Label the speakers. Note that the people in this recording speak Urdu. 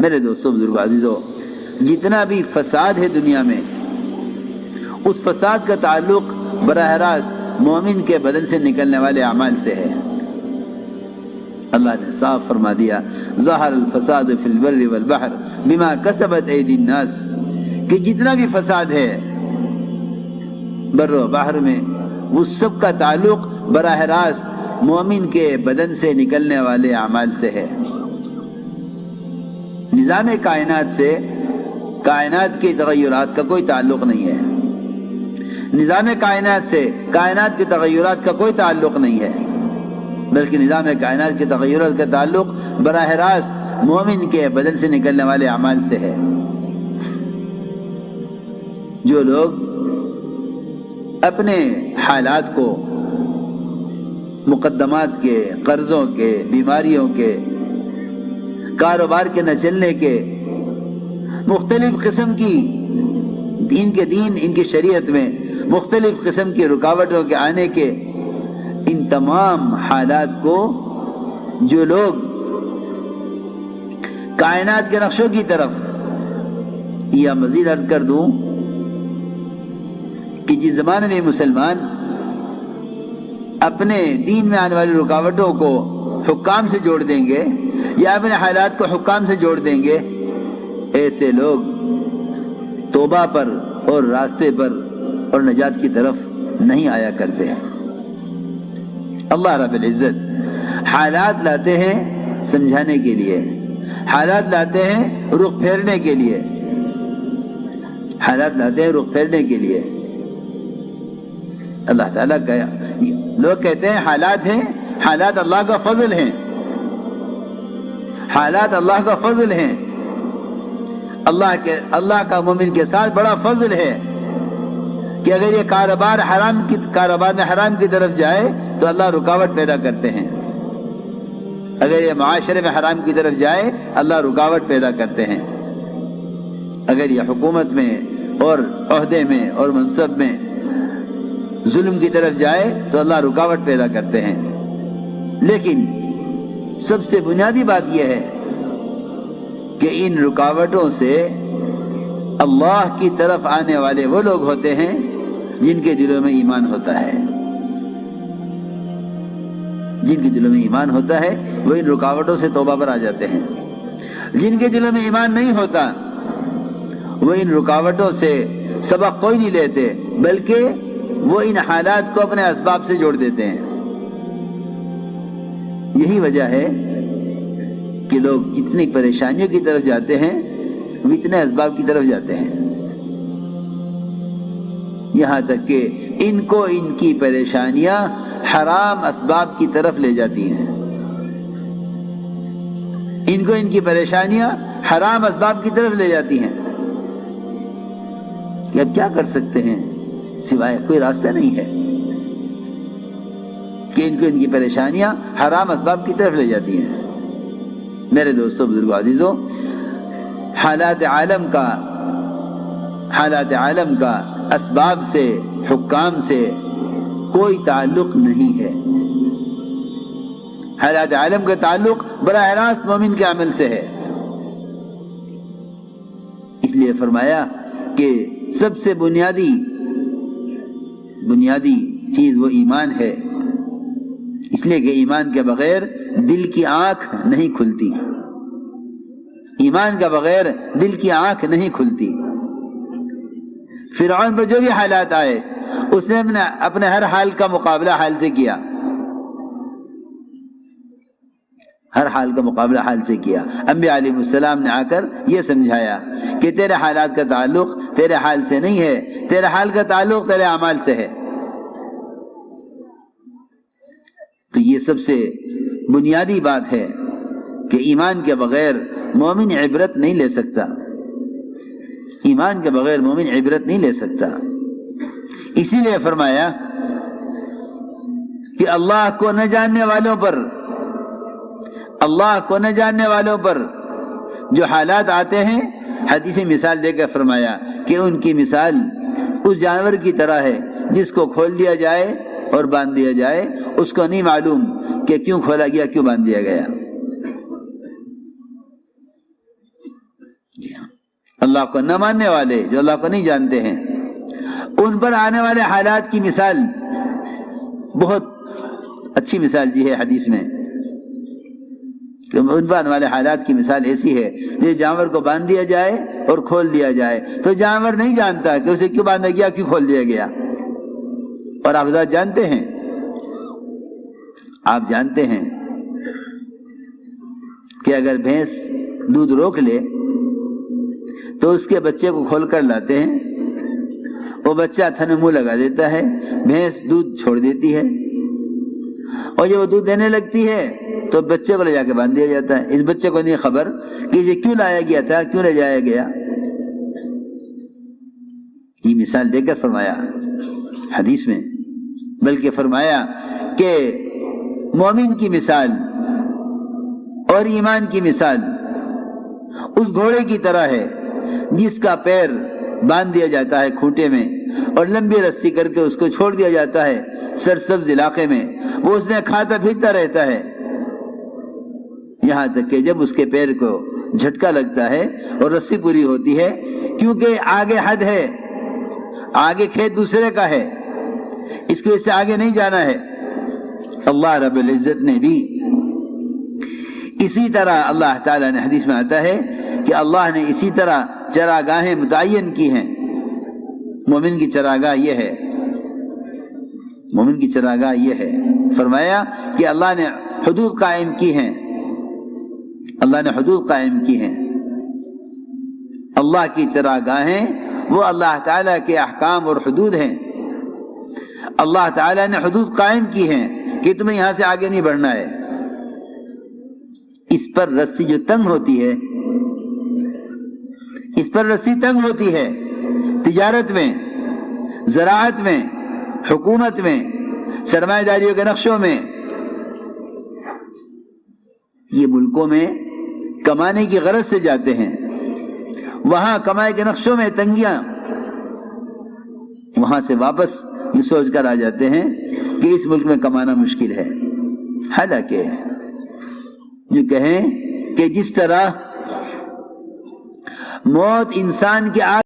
Speaker 1: میرے دوستوں بزرگوں عزیزوں، جتنا بھی فساد ہے دنیا میں، اس فساد کا تعلق براہ راست مومن کے بدن سے نکلنے والے اعمال سے ہے۔ اللہ نے صاف فرما دیا، ظہر الفساد فی البر والبحر بما کسبت ایدی الناس، کہ جتنا بھی فساد ہے بر و بحر میں، اس سب کا تعلق براہ راست مومن کے بدن سے نکلنے والے اعمال سے ہے۔ نظام کائنات سے کائنات کے تغیرات کا کوئی تعلق نہیں ہے، نظام کائنات سے کائنات کے تغیرات کا کوئی تعلق نہیں ہے، بلکہ نظام کائنات کے تغیرات کا تعلق براہ راست مومن کے بدن سے نکلنے والے اعمال سے ہے۔ جو لوگ اپنے حالات کو مقدمات کے، قرضوں کے، بیماریوں کے، کاروبار کے نہ چلنے کے، مختلف قسم کی ان کے دین، ان کی شریعت میں مختلف قسم کی رکاوٹوں کے آنے کے، ان تمام حالات کو جو لوگ کائنات کے نقشوں کی طرف، یا مزید عرض کر دوں کہ جس زمانے میں مسلمان اپنے دین میں آنے والی رکاوٹوں کو حکام سے جوڑ دیں گے یا اپنے حالات کو حکام سے جوڑ دیں گے، ایسے لوگ توبہ پر اور راستے پر اور نجات کی طرف نہیں آیا کرتے ہیں۔ اللہ رب العزت حالات لاتے ہیں سمجھانے کے لیے، حالات لاتے ہیں رخ پھیرنے کے لیے، حالات لاتے ہیں رخ پھیرنے کے لیے۔ اللہ تعالیٰ کا، لوگ کہتے ہیں حالات ہیں، حالات اللہ کا فضل ہیں، حالات اللہ کا فضل ہیں، اللہ کا مومن کے ساتھ بڑا فضل ہے کہ اگر یہ کاروبار میں حرام کی طرف جائے تو اللہ رکاوٹ پیدا کرتے ہیں، اگر یہ معاشرے میں حرام کی طرف جائے اللہ رکاوٹ پیدا کرتے ہیں، اگر یہ حکومت میں اور عہدے میں اور منصب میں ظلم کی طرف جائے تو اللہ رکاوٹ پیدا کرتے ہیں۔ لیکن سب سے بنیادی بات یہ ہے کہ ان رکاوٹوں سے اللہ کی طرف آنے والے وہ لوگ ہوتے ہیں جن کے دلوں میں ایمان ہوتا ہے، جن کے دلوں میں ایمان ہوتا ہے وہ ان رکاوٹوں سے توبہ پر آ جاتے ہیں۔ جن کے دلوں میں ایمان نہیں ہوتا وہ ان رکاوٹوں سے سبق کوئی نہیں لیتے، بلکہ وہ ان حالات کو اپنے اسباب سے جوڑ دیتے ہیں۔ یہی وجہ ہے کہ لوگ جتنی پریشانیوں کی طرف جاتے ہیں وہ اتنے اسباب کی طرف جاتے ہیں، یہاں تک کہ ان کو ان کی پریشانیاں حرام اسباب کی طرف لے جاتی ہیں، ان کو ان کی پریشانیاں حرام اسباب کی طرف لے جاتی ہیں۔ کہ اب کیا کر سکتے ہیں، سوائے کوئی راستہ نہیں ہے کہ ان کو ان کی پریشانیاں حرام اسباب کی طرف لے جاتی ہیں۔ میرے دوستوں بزرگوں عزیزوں، حالات عالم کا اسباب سے، حکام سے کوئی تعلق نہیں ہے۔ حالات عالم کا تعلق براہ راست مومن کے عمل سے ہے۔ اس لیے فرمایا کہ سب سے بنیادی چیز وہ ایمان ہے، اس لیے کہ ایمان کے بغیر دل کی آنکھ نہیں کھلتی، ایمان کے بغیر دل کی آنکھ نہیں کھلتی۔ فرعون پر جو بھی حالات آئے اس نے اپنے ہر حال کا مقابلہ حال سے کیا، ہر حال کا مقابلہ حال سے کیا۔ انبیاء علیہ السلام نے آ کر یہ سمجھایا کہ تیرے حالات کا تعلق تیرے حال سے نہیں ہے، تیرے حال کا تعلق تیرے اعمال سے ہے۔ تو یہ سب سے بنیادی بات ہے کہ ایمان کے بغیر مومن عبرت نہیں لے سکتا، ایمان کے بغیر مومن عبرت نہیں لے سکتا۔ اسی لیے فرمایا کہ اللہ کو نہ جاننے والوں پر جو حالات آتے ہیں، حدیث مثال دے کر فرمایا کہ ان کی مثال اس جانور کی طرح ہے جس کو کھول دیا جائے اور باندھ دیا جائے، اس کو نہیں معلوم کہ کیوں کھولا گیا، کیوں باندھ دیا گیا۔ اللہ کو نہ ماننے والے جو اللہ کو نہیں جانتے ہیں، ان پر آنے والے حالات کی مثال بہت اچھی مثال دی ہے حدیث میں کہ ان پر آنے والے حالات کی مثال ایسی ہے جیسے جانور کو باندھ دیا جائے اور کھول دیا جائے تو جانور نہیں جانتا کہ اسے کیوں باندھا گیا، کیوں کھول دیا گیا۔ اور آپ حضرات جانتے ہیں، آپ جانتے ہیں کہ اگر بھینس دودھ روک لے تو اس کے بچے کو کھول کر لاتے ہیں، وہ بچہ تھن منہ لگا دیتا ہے، بھینس دودھ چھوڑ دیتی ہے، اور جب وہ دودھ دینے لگتی ہے تو بچے کو لے جا کے باندھ دیا جاتا ہے۔ اس بچے کو نہیں خبر کہ یہ کیوں لایا گیا تھا، کیوں لے جایا گیا۔ یہ مثال دے کر فرمایا حدیث میں، بلکہ فرمایا کہ مومن کی مثال اور ایمان کی مثال اس گھوڑے کی طرح ہے جس کا پیر باندھ دیا جاتا ہے کھوٹے میں اور لمبی رسی کر کے اس کو چھوڑ دیا جاتا ہے سرسبز علاقے میں، وہ اس میں کھاتا پھرتا رہتا ہے یہاں تک کہ جب اس کے پیر کو جھٹکا لگتا ہے اور رسی پوری ہوتی ہے، کیونکہ آگے حد ہے، آگے کھیت دوسرے کا ہے، اس کو اس سے آگے نہیں جانا ہے۔ اللہ رب العزت نے بھی اسی طرح، اللہ تعالیٰ نے حدیث میں آتا ہے کہ اللہ نے اسی طرح چراگاہیں متعین کی ہیں۔ مومن کی چراگاہ یہ ہے، مومن کی چراگاہ یہ ہے، فرمایا کہ اللہ نے حدود قائم کی ہیں، اللہ نے حدود قائم کی ہیں۔ اللہ کی چراگاہیں وہ اللہ تعالیٰ کے احکام اور حدود ہیں۔ اللہ تعالیٰ نے حدود قائم کی ہیں کہ تمہیں یہاں سے آگے نہیں بڑھنا ہے۔ اس پر رسی جو تنگ ہوتی ہے، اس پر رسی تنگ ہوتی ہے، تجارت میں، زراعت میں، حکومت میں، سرمایہ داریوں کے نقشوں میں، یہ ملکوں میں کمانے کی غرض سے جاتے ہیں، وہاں کمائی کے نقشوں میں تنگیاں، وہاں سے واپس یہ سوچ کر آ جاتے ہیں کہ اس ملک میں کمانا مشکل ہے۔ حالانکہ یہ کہیں کہ جس طرح موت انسان کے